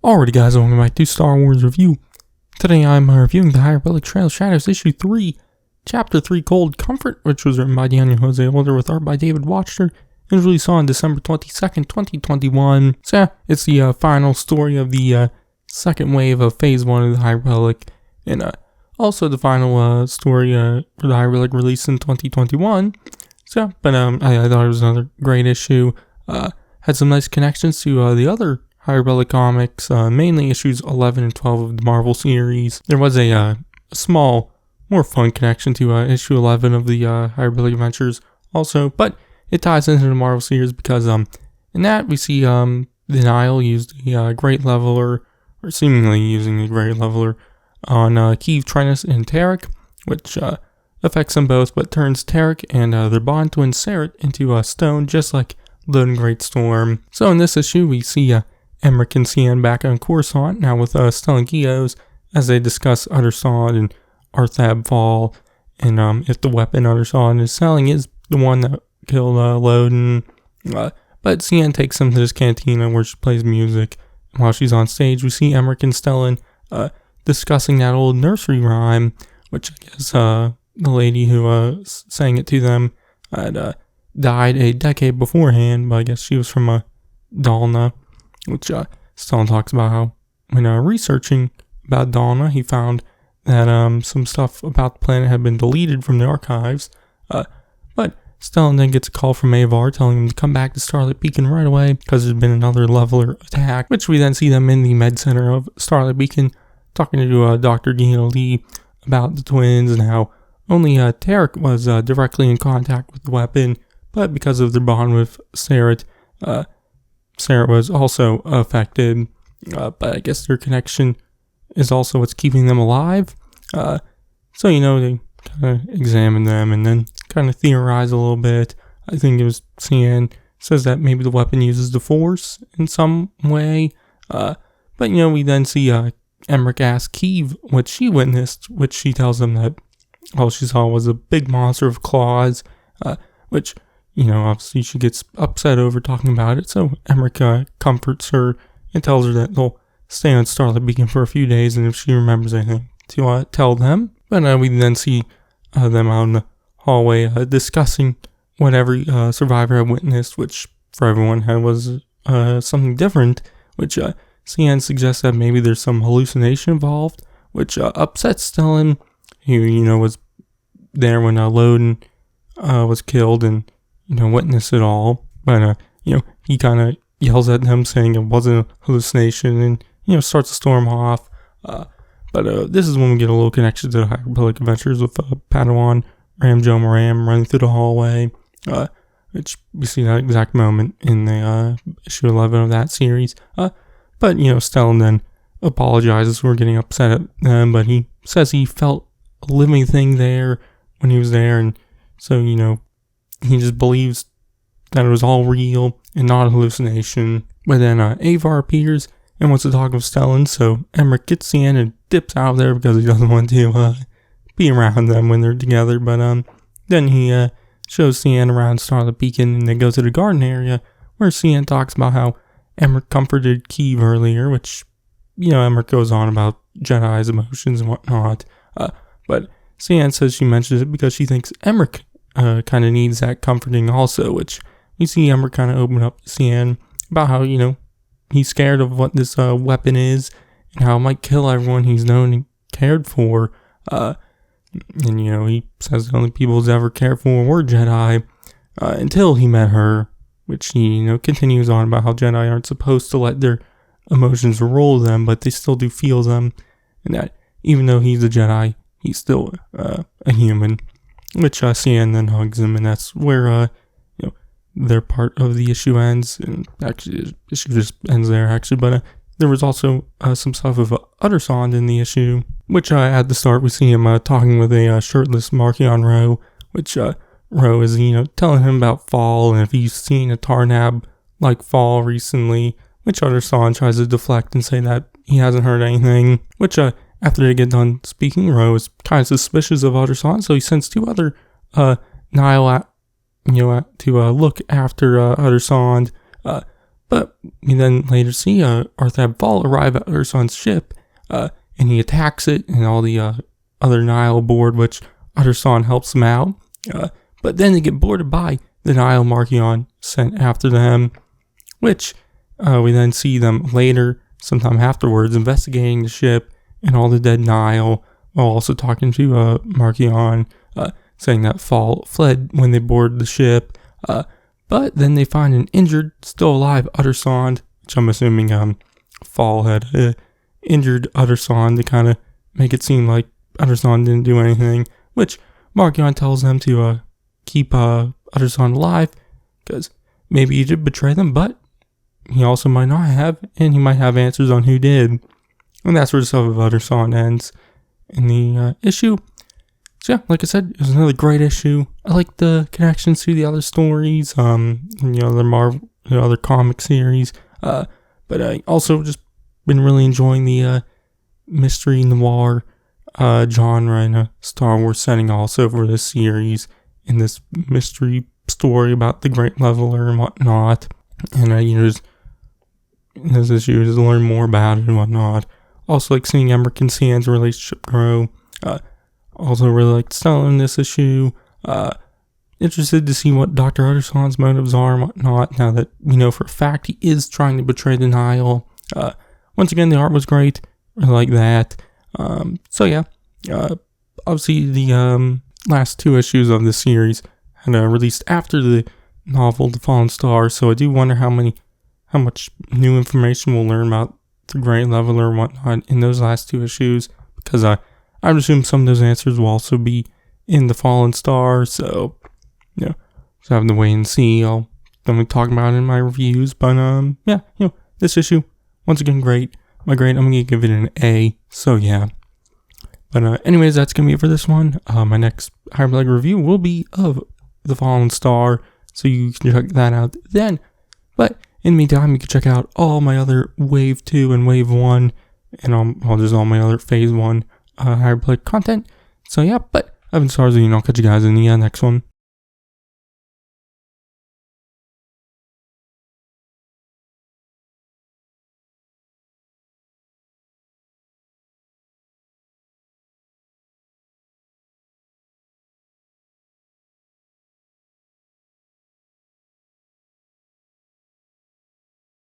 Alrighty guys, welcome back to Star Wars Review. Today I'm reviewing the Hyperbolic Trail of Shadows Issue 3, Chapter 3 Cold Comfort, which was written by Daniel José Older with art by David Watcher, and was released on December 22nd, 2021. So yeah, it's the final story of the second wave of Phase 1 of the Hyperbolic, and also the final story for the Hyperbolic release in 2021. So, but I thought it was another great issue. Had some nice connections to the other Hyperbolic comics, mainly issues 11 and 12 of the Marvel series. There was a small, more fun connection to issue 11 of the Hyperbolic Adventures also, but it ties into the Marvel series because in that we see Denial used the Great Leveler, or seemingly using the Great Leveler, on Keeve, Trennis, and Tarek, which affects them both, but turns Tarek and their bond twin Sarah into stone, just like Loden Great Storm. So in this issue, we see Emmerich and Cian back on Coruscant, now with Stellan Gios, as they discuss Uttersond and Arthab Fall, and if the weapon Uttersond is selling is the one that killed Loden. But Cian takes them to this cantina where she plays music. And while she's on stage, we see Emmerich and Stellan discussing that old nursery rhyme, which I guess the lady who sang it to them had died a decade beforehand, but I guess she was from Dalna. Which Stellan talks about how when researching about Dalna, he found that some stuff about the planet had been deleted from the archives. But Stellan then gets a call from Avar telling him to come back to Starlight Beacon right away because there's been another leveler attack, which we then see them in the med center of Starlight Beacon talking to Dr. Gina Lee about the twins and how only Tarek was directly in contact with the weapon, but because of their bond with Sarah, Sarah was also affected, but I guess their connection is also what's keeping them alive. So, they kind of examine them and then kind of theorize a little bit. I think it was Cian says that maybe the weapon uses the Force in some way. But, we then see Emmerich ask Keeve what she witnessed, which she tells them that all she saw was a big monster of claws, which... obviously she gets upset over talking about it, so Emmerich comforts her and tells her that they'll stay on Starlight Beacon for a few days, and if she remembers anything, to tell them. But we then see them out in the hallway discussing what every survivor had witnessed, which for everyone was something different, which Cian suggests that maybe there's some hallucination involved, which upsets Stellan, who, was there when Loden was killed and witness it all, but he kind of yells at them saying it wasn't a hallucination and starts to storm off. But this is when we get a little connection to the Hyperbolic Adventures with Padawan Ram Joe Moram running through the hallway, which we see that exact moment in the issue 11 of that series. But Stellan then apologizes for getting upset at them, but he says he felt a living thing there when he was there, and so he just believes that it was all real and not a hallucination. But then Avar appears and wants to talk with Stellan, so Emmerich gets Cian and dips out of there because he doesn't want to be around them when they're together. But then he shows Cian around Starlight Beacon, and they go to the garden area where Cian talks about how Emmerich comforted Keeve earlier, which, Emmerich goes on about Jedi's emotions and whatnot. But Cian says she mentions it because she thinks Emmerich kind of needs that comforting also, which we see Emmerich kind of open up to Cian about how, he's scared of what this weapon is and how it might kill everyone he's known and cared for. And, he says the only people he's ever cared for were Jedi until he met her, which he, continues on about how Jedi aren't supposed to let their emotions rule them, but they still do feel them, and that even though he's a Jedi, he's still a human. Which Cian then hugs him, and that's where their part of the issue ends. And actually, the issue just ends there, actually. But there was also some stuff of Uttersond in the issue, which at the start we see him talking with a shirtless Marchion Ro, which Ro is telling him about Fall and if he's seen a Tarnab like Fall recently, which Uttersond tries to deflect and say that he hasn't heard anything, which after they get done speaking, Ro is kind of suspicious of Uttersond, so he sends two other Nihil to look after Uttersond. But we then later see Arthab Fall arrive at Uttersun's ship, and he attacks it and all the other Nile aboard, which Utterson helps him out. But then they get boarded by the Nile Marchion sent after them, which we then see them later, sometime afterwards, investigating the ship and all the dead Nile, while also talking to Marchion, saying that Fall fled when they boarded the ship. But then they find an injured, still alive Utterson, which I'm assuming Fall had injured Utterson to kind of make it seem like Utterson didn't do anything, which Marchion tells them to keep Utterson alive, because maybe he did betray them, but he also might not have, and he might have answers on who did. And that's where the stuff of Utterson ends in the issue. So yeah, like I said, it was another great issue. I like the connections to the other stories, and the other comic series. But I also just been really enjoying the mystery noir genre in a Star Wars setting also for this series, in this mystery story about the Great Leveler and whatnot. And just in this issue, just learn more about it and whatnot. Also like seeing Emmerich and Cian's relationship grow. Also really liked Stella in this issue. Interested to see what Dr. Utterson's motives are and whatnot, now that we know for a fact he is trying to betray the Nile. Once again, the art was great. I like that. So yeah, obviously the last two issues of this series had released after the novel The Fallen Star, so I do wonder how much new information we'll learn about the Great Leveler and whatnot in those last two issues, because I would assume some of those answers will also be in The Fallen Star, so just having to wait and see. I'll definitely talk about it in my reviews, but yeah, this issue, once again, great. I'm gonna give it an A, so yeah. But anyways, that's gonna be it for this one. My next Hyperbolic review will be of The Fallen Star, so you can check that out then. But in the meantime, you can check out all my other Wave 2 and Wave 1, and just all my other Phase 1 Hyperbolic content. So yeah, but I've been Starzy, and I'll catch you guys in the next one.